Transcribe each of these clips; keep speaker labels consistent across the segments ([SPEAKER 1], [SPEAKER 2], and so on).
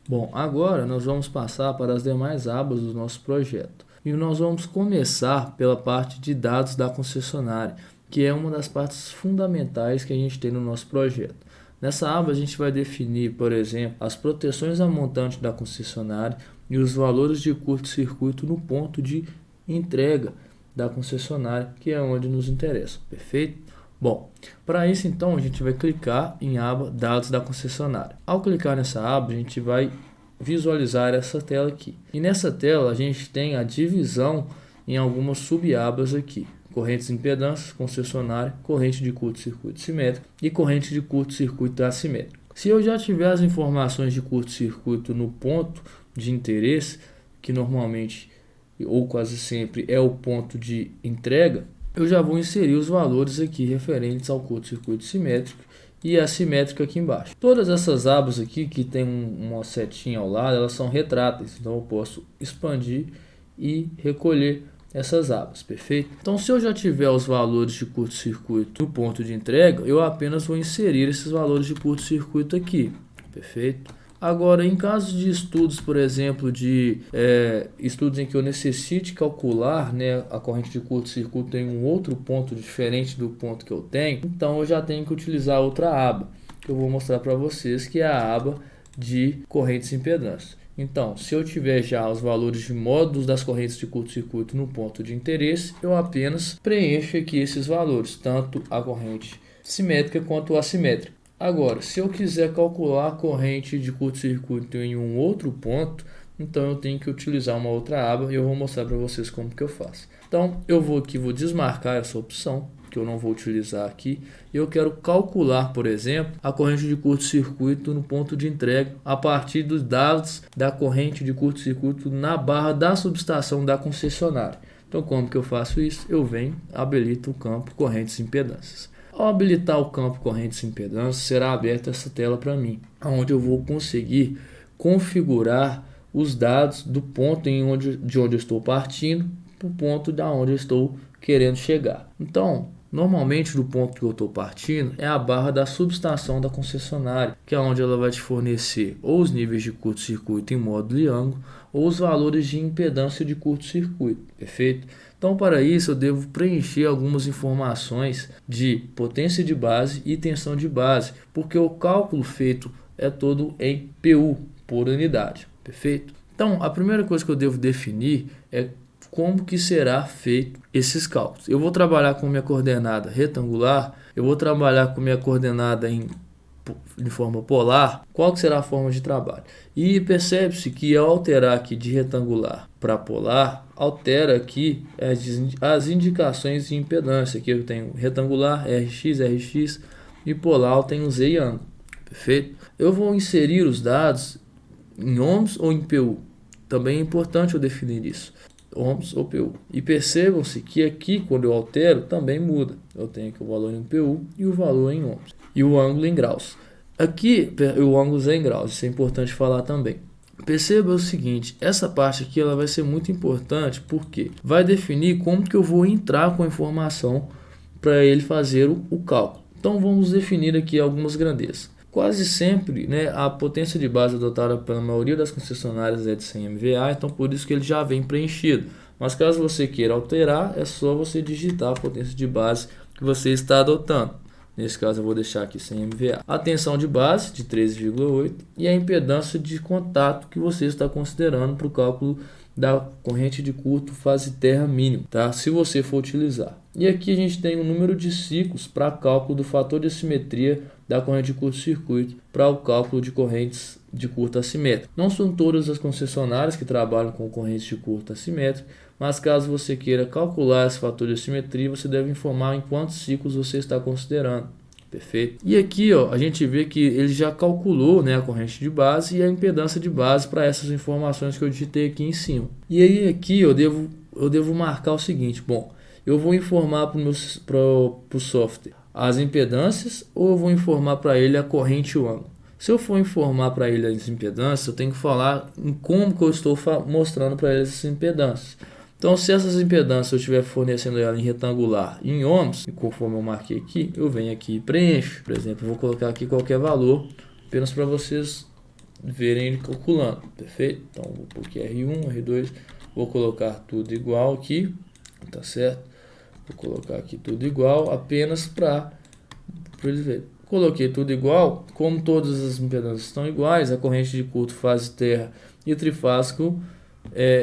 [SPEAKER 1] Bom, agora nós vamos passar para as demais abas do nosso projeto. E nós vamos começar pela parte de dados da concessionária, que é uma das partes fundamentais que a gente tem no nosso projeto. Nessa aba a gente vai definir, por exemplo, as proteções a montante da concessionária e os valores de curto-circuito no ponto de entrega da concessionária, que é onde nos interessa, perfeito? Bom, para isso então a gente vai clicar em aba dados da concessionária. Ao clicar nessa aba a gente vai visualizar essa tela aqui. E nessa tela a gente tem a divisão em algumas subabas aqui. Correntes de impedância, concessionária, corrente de curto-circuito simétrico e corrente de curto-circuito assimétrico. Se eu já tiver as informações de curto-circuito no ponto de interesse, que normalmente ou quase sempre é o ponto de entrega, eu já vou inserir os valores aqui referentes ao curto-circuito simétrico e assimétrico aqui embaixo. Todas essas abas aqui que tem uma setinha ao lado, elas são retráteis, então eu posso expandir e recolher essas abas, perfeito? Então se eu já tiver os valores de curto-circuito no ponto de entrega, eu apenas vou inserir esses valores de curto-circuito aqui, perfeito? Agora, em casos de estudos, por exemplo, de estudos em que eu necessite calcular, né, a corrente de curto-circuito em um outro ponto diferente do ponto que eu tenho, então eu já tenho que utilizar outra aba, que eu vou mostrar para vocês, que é a aba de correntes e impedância. Então, se eu tiver já os valores de módulos das correntes de curto-circuito no ponto de interesse, eu apenas preencho aqui esses valores, tanto a corrente simétrica quanto a assimétrica. Agora, se eu quiser calcular a corrente de curto-circuito em um outro ponto, então eu tenho que utilizar uma outra aba e eu vou mostrar para vocês como que eu faço. Então, eu vou desmarcar essa opção, que eu não vou utilizar aqui. Eu quero calcular, por exemplo, a corrente de curto-circuito no ponto de entrega a partir dos dados da corrente de curto-circuito na barra da subestação da concessionária. Então, como que eu faço isso? Eu venho, habilito o campo correntes e impedâncias. Ao habilitar o campo correntes e impedância, será aberta essa tela para mim, onde eu vou conseguir configurar os dados do ponto de onde eu estou partindo para o ponto de onde eu estou querendo chegar. Então, normalmente do ponto que eu estou partindo é a barra da subestação da concessionária, que é onde ela vai te fornecer ou os níveis de curto-circuito em módulo e ângulo, ou os valores de impedância de curto-circuito, perfeito? Então, para isso, eu devo preencher algumas informações de potência de base e tensão de base, porque o cálculo feito é todo em PU, por unidade, perfeito? Então, a primeira coisa que eu devo definir é como que será feito esses cálculos. Eu vou trabalhar com minha coordenada retangular, eu vou trabalhar com minha coordenada de forma polar. Qual que será a forma de trabalho? E percebe-se que ao alterar aqui de retangular para polar, altera aqui as indicações de impedância. Aqui eu tenho retangular, RX e polar eu tenho Z e ângulo, perfeito? Eu vou inserir os dados em ohms ou em PU. Também é importante eu definir isso. Ohms ou PU. E percebam-se que aqui, quando eu altero, também muda. Eu tenho aqui o valor em PU e o valor em ohms. E o ângulo em graus. Aqui, o ângulo é em graus. Isso é importante falar também. Perceba o seguinte, essa parte aqui ela vai ser muito importante, porque vai definir como que eu vou entrar com a informação para ele fazer o cálculo. Então, vamos definir aqui algumas grandezas. Quase sempre, né, a potência de base adotada pela maioria das concessionárias é de 100 MVA, então por isso que ele já vem preenchido. Mas caso você queira alterar, é só você digitar a potência de base que você está adotando. Nesse caso eu vou deixar aqui 100 MVA. A tensão de base de 13,8 e a impedância de contato que você está considerando para o cálculo da corrente de curto fase terra mínimo, tá? Se você for utilizar. E aqui a gente tem o número de ciclos para cálculo do fator de assimetria da corrente de curto-circuito para o cálculo de correntes de curto assimétrico. Não são todas as concessionárias que trabalham com correntes de curto assimétrico, mas caso você queira calcular esse fator de assimetria, você deve informar em quantos ciclos você está considerando. Perfeito? E aqui ó, a gente vê que ele já calculou, né, a corrente de base e a impedância de base para essas informações que eu digitei aqui em cima. E aí aqui eu devo marcar o seguinte, bom, eu vou informar para o software as impedâncias ou eu vou informar para ele a corrente e o ângulo. Se eu for informar para ele as impedâncias, eu tenho que falar em como que eu estou mostrando para ele essas impedâncias. Então, se essas impedâncias eu estiver fornecendo ela em retangular e em ohms, conforme eu marquei aqui, eu venho aqui e preencho. Por exemplo, eu vou colocar aqui qualquer valor, apenas para vocês verem ele calculando, perfeito? Então vou pôr aqui R1, R2, vou colocar tudo igual aqui, tá certo? Vou colocar aqui tudo igual, apenas para eles verem. Coloquei tudo igual, como todas as impedâncias estão iguais, a corrente de curto fase terra e trifásico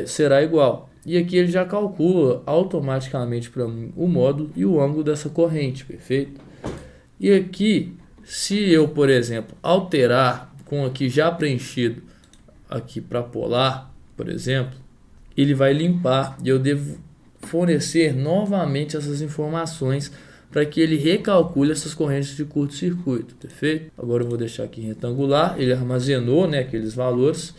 [SPEAKER 1] será igual. E aqui ele já calcula automaticamente para mim o módulo e o ângulo dessa corrente, perfeito? E aqui, se eu, por exemplo, alterar com aqui já preenchido aqui para polar, por exemplo, ele vai limpar e eu devo fornecer novamente essas informações para que ele recalcule essas correntes de curto-circuito, perfeito? Agora eu vou deixar aqui retangular, ele armazenou, né, aqueles valores,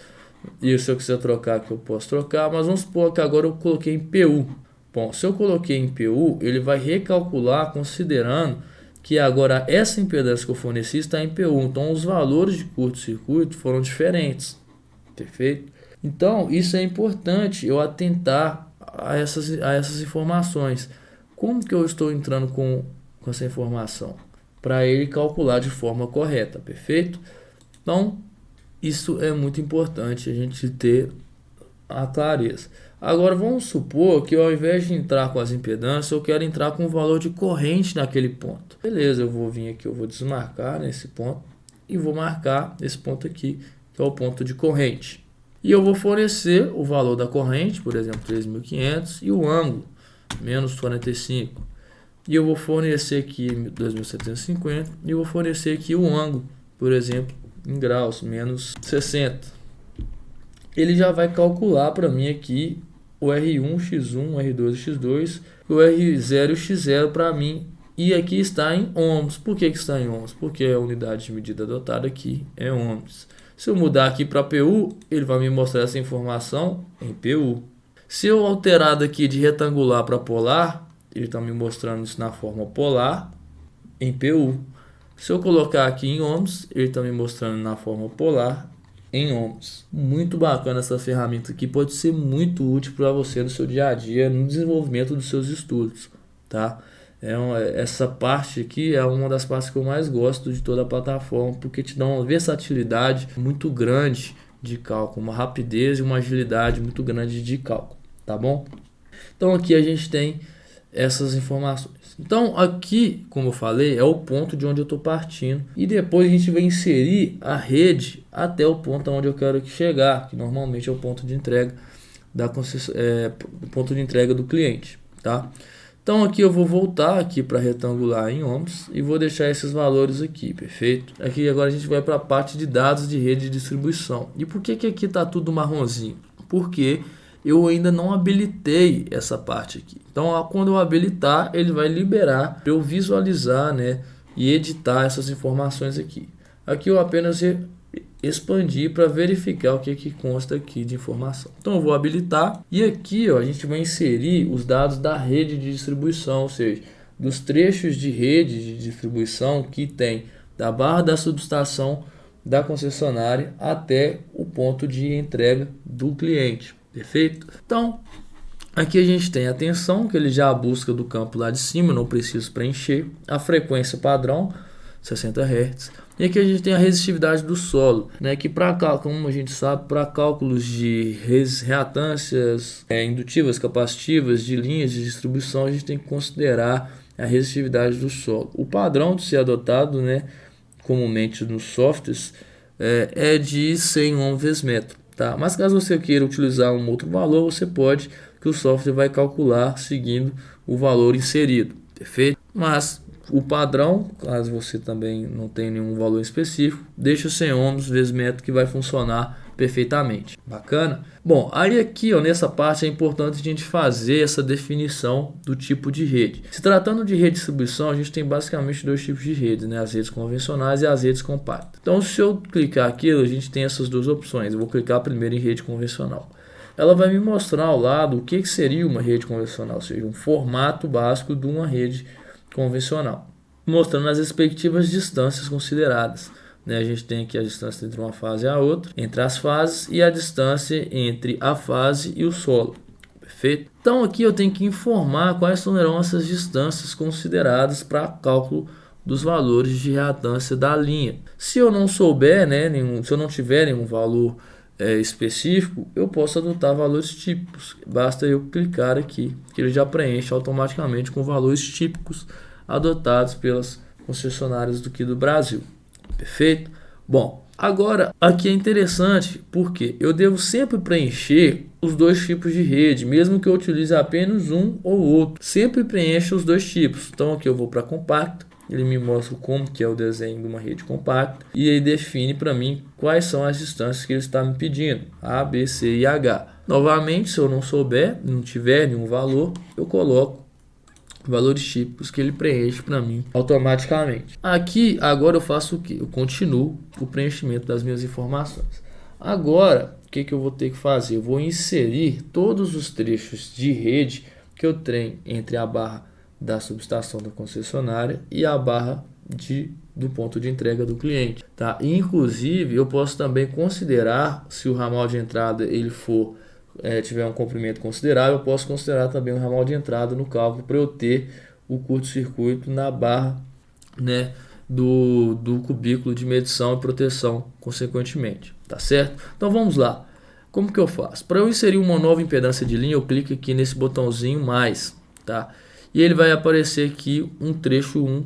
[SPEAKER 1] e se eu quiser trocar aqui eu posso trocar, mas vamos supor que agora eu coloquei em PU. Bom, se eu coloquei em PU, ele vai recalcular considerando que agora essa impedância que eu forneci está em PU, então os valores de curto-circuito foram diferentes, perfeito? Então isso é importante eu atentar a essas informações. Como que eu estou entrando com essa informação? Para ele calcular de forma correta, perfeito? Então, isso é muito importante a gente ter a clareza. Agora, vamos supor que ao invés de entrar com as impedâncias, eu quero entrar com o valor de corrente naquele ponto. Beleza, eu vou vir aqui, eu vou desmarcar nesse ponto e vou marcar esse ponto aqui, que é o ponto de corrente. E eu vou fornecer o valor da corrente, por exemplo, 3.500, e o ângulo, menos 45. E eu vou fornecer aqui 2.750 e eu vou fornecer aqui o ângulo, por exemplo, em graus, menos 60. Ele já vai calcular para mim aqui o R1, X1, R2, X2, o R0 e o X0 para mim. E aqui está em ohms. Por que está em ohms? Porque a unidade de medida adotada aqui é ohms. Se eu mudar aqui para PU, ele vai me mostrar essa informação em PU. Se eu alterar daqui de retangular para polar, ele está me mostrando isso na forma polar em PU. Se eu colocar aqui em ohms, ele está me mostrando na forma polar em ohms. Muito bacana essa ferramenta aqui, pode ser muito útil para você no seu dia a dia, no desenvolvimento dos seus estudos, tá? Essa parte aqui é uma das partes que eu mais gosto de toda a plataforma, porque te dá uma versatilidade muito grande de cálculo, uma rapidez e uma agilidade muito grande de cálculo, tá bom? Então aqui a gente tem essas informações. Então aqui, como eu falei, é o ponto de onde eu estou partindo, e depois a gente vai inserir a rede até o ponto onde eu quero chegar, que normalmente é o ponto de entrega ponto de entrega do cliente, tá? Então aqui eu vou voltar aqui para retangular em ohms e vou deixar esses valores aqui, perfeito? Aqui agora a gente vai para a parte de dados de rede de distribuição. E por que aqui está tudo marronzinho? Porque eu ainda não habilitei essa parte aqui. Então quando eu habilitar, ele vai liberar para eu visualizar, né, e editar essas informações aqui. Aqui eu apenas expandir para verificar o que consta aqui de informação. Então eu vou habilitar e aqui ó, a gente vai inserir os dados da rede de distribuição, ou seja, dos trechos de rede de distribuição que tem da barra da subestação da concessionária até o ponto de entrega do cliente, perfeito? Então aqui a gente tem a tensão, que ele já busca do campo lá de cima, não preciso preencher, a frequência padrão 60 Hz. E aqui a gente tem a resistividade do solo, né, que como a gente sabe, para cálculos de reatâncias indutivas, capacitivas, de linhas de distribuição, a gente tem que considerar a resistividade do solo. O padrão de ser adotado, né, comumente nos softwares, é de 100 ohms vezes metro. Tá? Mas caso você queira utilizar um outro valor, você pode, que o software vai calcular seguindo o valor inserido, perfeito? Mas o padrão, caso você também não tenha nenhum valor específico, deixa 100 ohms vezes metro que vai funcionar perfeitamente. Bacana? Bom, aí aqui ó, nessa parte é importante a gente fazer essa definição do tipo de rede. Se tratando de rede de distribuição, a gente tem basicamente dois tipos de redes, né? As redes convencionais e as redes compactas. Então se eu clicar aqui, a gente tem essas duas opções. Eu vou clicar primeiro em rede convencional. Ela vai me mostrar ao lado o que seria uma rede convencional, ou seja, um formato básico de uma rede convencional, mostrando as respectivas distâncias consideradas, né? A gente tem aqui a distância entre uma fase e a outra, entre as fases, e a distância entre a fase e o solo, perfeito? Então aqui eu tenho que informar quais serão essas distâncias consideradas para cálculo dos valores de reatância da linha. Se eu não souber, né, se eu não tiver nenhum valor específico, eu posso adotar valores típicos. Basta eu clicar aqui, que ele já preenche automaticamente com valores típicos adotados pelas concessionárias do Brasil. Perfeito? Bom, agora aqui é interessante porque eu devo sempre preencher os dois tipos de rede, mesmo que eu utilize apenas um ou outro. Sempre preencha os dois tipos. Então aqui eu vou para compacto. Ele me mostra como que é o desenho de uma rede compacta e ele define para mim quais são as distâncias que ele está me pedindo, A, B, C e H. Novamente, se eu não souber, não tiver nenhum valor, eu coloco valores típicos que ele preenche para mim automaticamente. Aqui, agora eu faço o que? Eu continuo o preenchimento das minhas informações. Agora, o que eu vou ter que fazer? Eu vou inserir todos os trechos de rede que eu tenho entre a barra da subestação da concessionária e a barra do ponto de entrega do cliente, tá? Inclusive, eu posso também considerar, se o ramal de entrada ele for tiver um comprimento considerável, eu posso considerar também um ramal de entrada no cálculo para eu ter o curto-circuito na barra, né, do cubículo de medição e proteção consequentemente, tá certo? Então vamos lá. Como que eu faço? Para eu inserir uma nova impedância de linha, eu clico aqui nesse botãozinho mais, tá? E ele vai aparecer aqui um trecho 1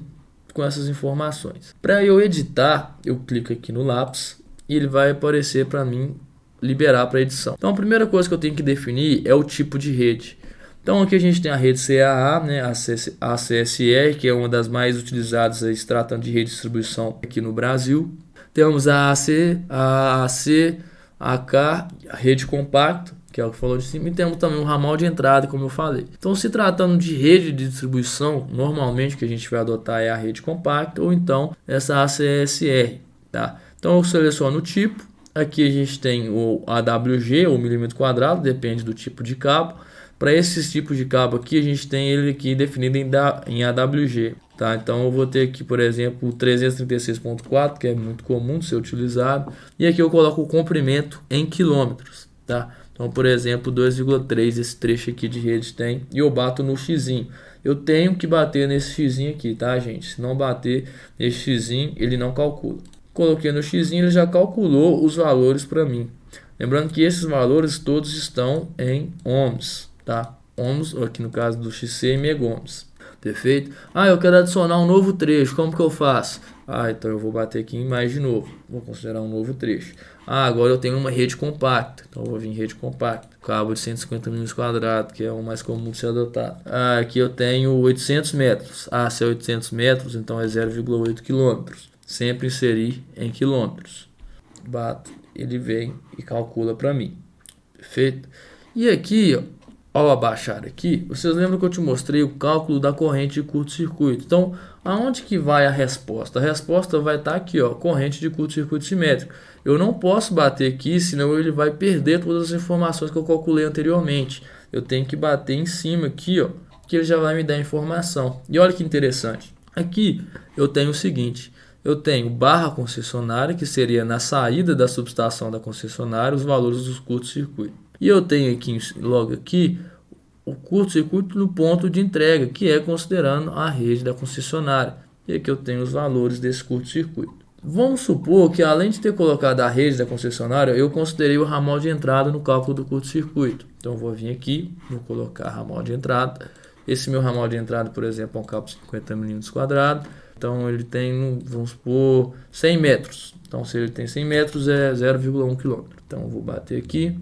[SPEAKER 1] com essas informações. Para eu editar, eu clico aqui no lápis e ele vai aparecer para mim liberar para edição. Então a primeira coisa que eu tenho que definir é o tipo de rede. Então aqui a gente tem a rede CAA, né, a CSR, que é uma das mais utilizadas aí, se tratando de rede de distribuição aqui no Brasil. Temos a AC, a AC, a AK, a rede compacta, que é o que falou de cima, e temos também um ramal de entrada, como eu falei. Então, se tratando de rede de distribuição, normalmente o que a gente vai adotar é a rede compacta ou então essa ACSR, tá? Então, eu seleciono o tipo. Aqui a gente tem o AWG, ou milímetro quadrado, depende do tipo de cabo. Para esses tipos de cabo aqui, a gente tem ele aqui definido em AWG, tá? Então, eu vou ter aqui, por exemplo, o 336.4, que é muito comum de ser utilizado. E aqui eu coloco o comprimento em quilômetros, tá? Então, por exemplo, 2,3 esse trecho aqui de rede tem, e eu bato no xizinho. Eu tenho que bater nesse xizinho aqui, tá, gente? Se não bater nesse xizinho, ele não calcula. Coloquei no xizinho, ele já calculou os valores para mim. Lembrando que esses valores todos estão em ohms, tá? Ohms, aqui no caso do XC, em megohms. Perfeito? Ah, eu quero adicionar um novo trecho, como que eu faço? Ah, então eu vou bater aqui em mais de novo. Vou considerar um novo trecho. Ah, agora eu tenho uma rede compacta. Então eu vou vir em rede compacta. Cabo de 150 mm quadrados, que é o mais comum de ser adotado. Ah, aqui eu tenho 800 metros. Ah, se é 800 metros, então é 0,8 km. Sempre inserir em quilômetros. Bato, ele vem e calcula para mim. Perfeito? E aqui, ó, ao abaixar aqui, vocês lembram que eu te mostrei o cálculo da corrente de curto-circuito. Então, aonde que vai a resposta? A resposta vai estar aqui, ó, corrente de curto-circuito simétrico. Eu não posso bater aqui, senão ele vai perder todas as informações que eu calculei anteriormente. Eu tenho que bater em cima aqui, ó, que ele já vai me dar a informação. E olha que interessante. Aqui eu tenho o seguinte. Eu tenho barra concessionária, que seria na saída da subestação da concessionária, os valores dos curto-circuito. E eu tenho aqui, logo aqui, o curto-circuito no ponto de entrega, que é considerando a rede da concessionária. E aqui eu tenho os valores desse curto-circuito. Vamos supor que, além de ter colocado a rede da concessionária, eu considerei o ramal de entrada no cálculo do curto-circuito. Então, eu vou vir aqui, vou colocar ramal de entrada. Esse meu ramal de entrada, por exemplo, é um cabo de 50 mm quadrado. Então, ele tem, vamos supor, 100 metros. Então, se ele tem 100 metros, é 0,1 km. Então, eu vou bater aqui.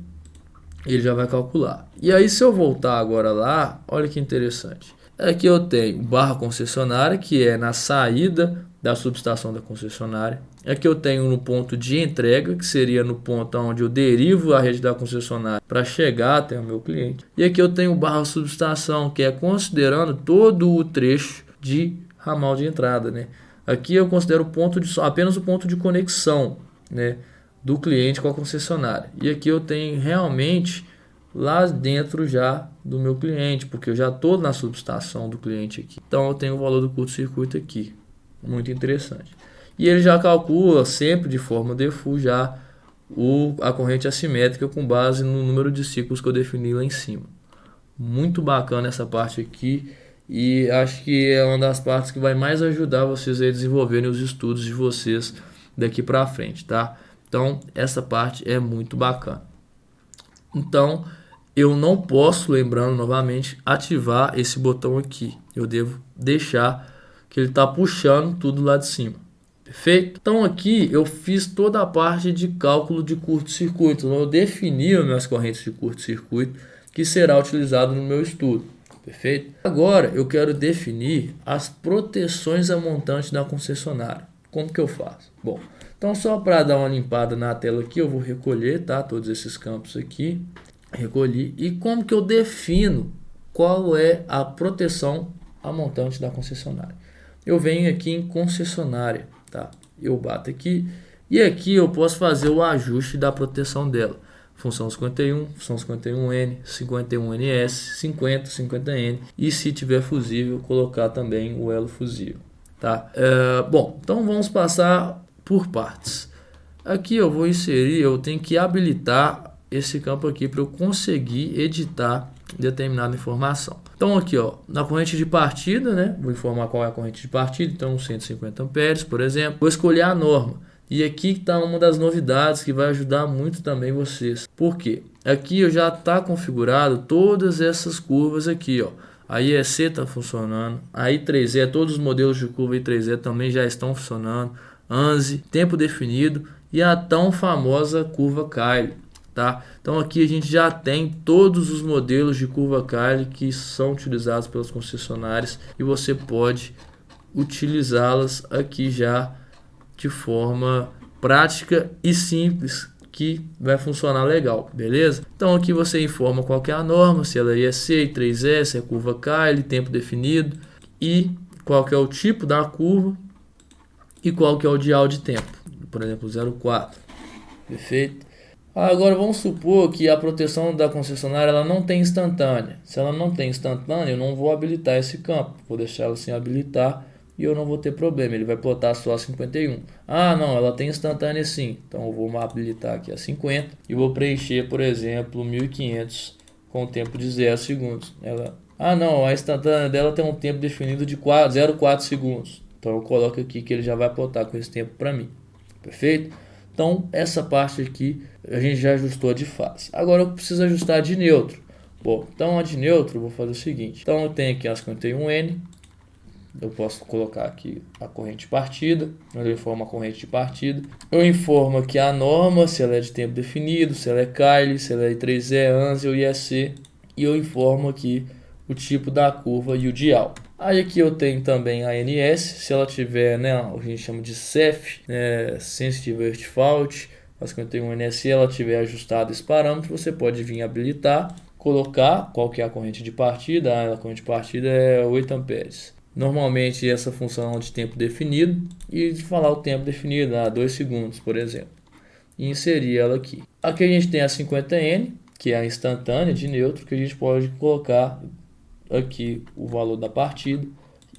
[SPEAKER 1] Ele já vai calcular. E aí, se eu voltar agora lá, olha que interessante. Aqui eu tenho barra concessionária, que é na saída da subestação da concessionária. Aqui eu tenho no ponto de entrega, que seria no ponto onde eu derivo a rede da concessionária para chegar até o meu cliente. E aqui eu tenho barra subestação, que é considerando todo o trecho de ramal de entrada, né? Aqui eu considero apenas o ponto de conexão, né, do cliente com a concessionária. E aqui eu tenho realmente lá dentro já do meu cliente, porque eu já estou na subestação do cliente aqui. Então eu tenho o valor do curto-circuito aqui. Muito interessante. E ele já calcula sempre de forma default já a corrente assimétrica com base no número de ciclos que eu defini lá em cima. Muito bacana essa parte aqui. e acho que é uma das partes que vai mais ajudar vocês a desenvolverem os estudos de vocês daqui para frente, tá? Então, essa parte é muito bacana. Então, eu não posso, lembrando novamente, ativar esse botão aqui. Eu devo deixar que ele está puxando tudo lá de cima. Perfeito? Então aqui eu fiz toda a parte de cálculo de curto-circuito. Então, eu defini as minhas correntes de curto-circuito que será utilizado no meu estudo. Perfeito? Agora eu quero definir as proteções a montante da concessionária. Como que eu faço? Bom, então só para dar uma limpada na tela aqui, eu vou recolher, tá? Todos esses campos aqui. Recolhi. E como que eu defino qual é a proteção a montante da concessionária? Eu venho aqui em concessionária, tá? Eu bato aqui e aqui eu posso fazer o ajuste da proteção dela. Função 51, função 51N, 51NS, 50, 50N e se tiver fusível, colocar também o elo fusível, tá? Bom, então vamos passar por partes. Aqui eu vou inserir, eu tenho que habilitar esse campo aqui para eu conseguir editar determinada informação. Então aqui, ó, na corrente de partida, né, vou informar qual é a corrente de partida, então 150 amperes, por exemplo. Vou escolher a norma. E aqui está uma das novidades que vai ajudar muito também vocês. Por quê? Aqui eu já está configurado todas essas curvas aqui, ó. A IEC está funcionando, a I3E, todos os modelos de curva I3E também já estão funcionando. ANSI, tempo definido e a tão famosa curva Cayley. Tá? Então aqui a gente já tem todos os modelos de curva Cayley que são utilizados pelas concessionárias e você pode utilizá-las aqui já de forma prática e simples, que vai funcionar legal, beleza? Então aqui você informa qual que é a norma, se ela é IEC, I3E, se é curva Cayley, tempo definido e qual que é o tipo da curva e qual que é o dial de tempo, por exemplo 0,4, perfeito? Agora vamos supor que a proteção da concessionária ela não tem instantânea. Se ela não tem instantânea, eu não vou habilitar esse campo. Vou deixar ela sem habilitar e eu não vou ter problema. Ele vai plotar só a 51. Ah, não, ela tem instantânea sim. Então eu vou habilitar aqui a 50 e vou preencher, por exemplo, 1500 com o tempo de 0 segundos. Ah, não, a instantânea dela tem um tempo definido de 0,4 segundos. Então eu coloco aqui que ele já vai plotar com esse tempo para mim. Perfeito? Então, essa parte aqui a gente já ajustou de fase. Agora eu preciso ajustar a de neutro. Bom, então a de neutro eu vou fazer o seguinte. Então eu tenho aqui a 51N. Eu posso colocar aqui a corrente de partida. Eu informo a corrente de partida. Eu informo aqui a norma, se ela é de tempo definido, se ela é Cayley, se ela é I3E, ANSI ou IEC. E eu informo aqui o tipo da curva e o dial. Aí aqui eu tenho também a ANS, se ela tiver, né, a gente chama de CEF, Sensitive Earth Fault, a 51NS, se ela tiver ajustado esse parâmetro, você pode vir habilitar, colocar qual que é a corrente de partida, a corrente de partida é 8 amperes. Normalmente essa função é de tempo definido e de falar o tempo definido, 2 segundos, por exemplo, e inserir ela aqui. Aqui a gente tem a 50N, que é a instantânea de neutro, que a gente pode colocar aqui o valor da partida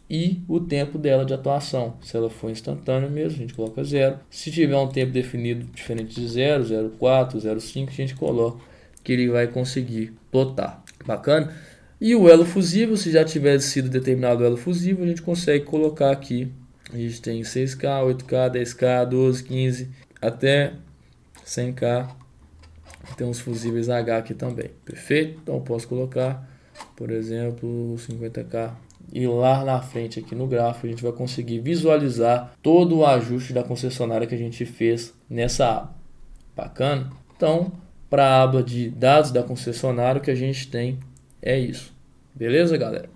[SPEAKER 1] e o tempo dela de atuação. Se ela for instantânea mesmo, a gente coloca 0. Se tiver um tempo definido diferente de 0, 0,4, 0,5, a gente coloca que ele vai conseguir plotar. Bacana? E o elo fusível, se já tiver sido determinado o elo fusível, a gente consegue colocar aqui. A gente tem 6K, 8K, 10K, 12, 15, até 100K. Tem uns fusíveis H aqui também. Perfeito? Então eu posso colocar, por exemplo, 50K. E lá na frente aqui no gráfico a gente vai conseguir visualizar todo o ajuste da concessionária que a gente fez nessa aba. Bacana? Então, para a aba de dados da concessionária, o que a gente tem é isso. Beleza, galera?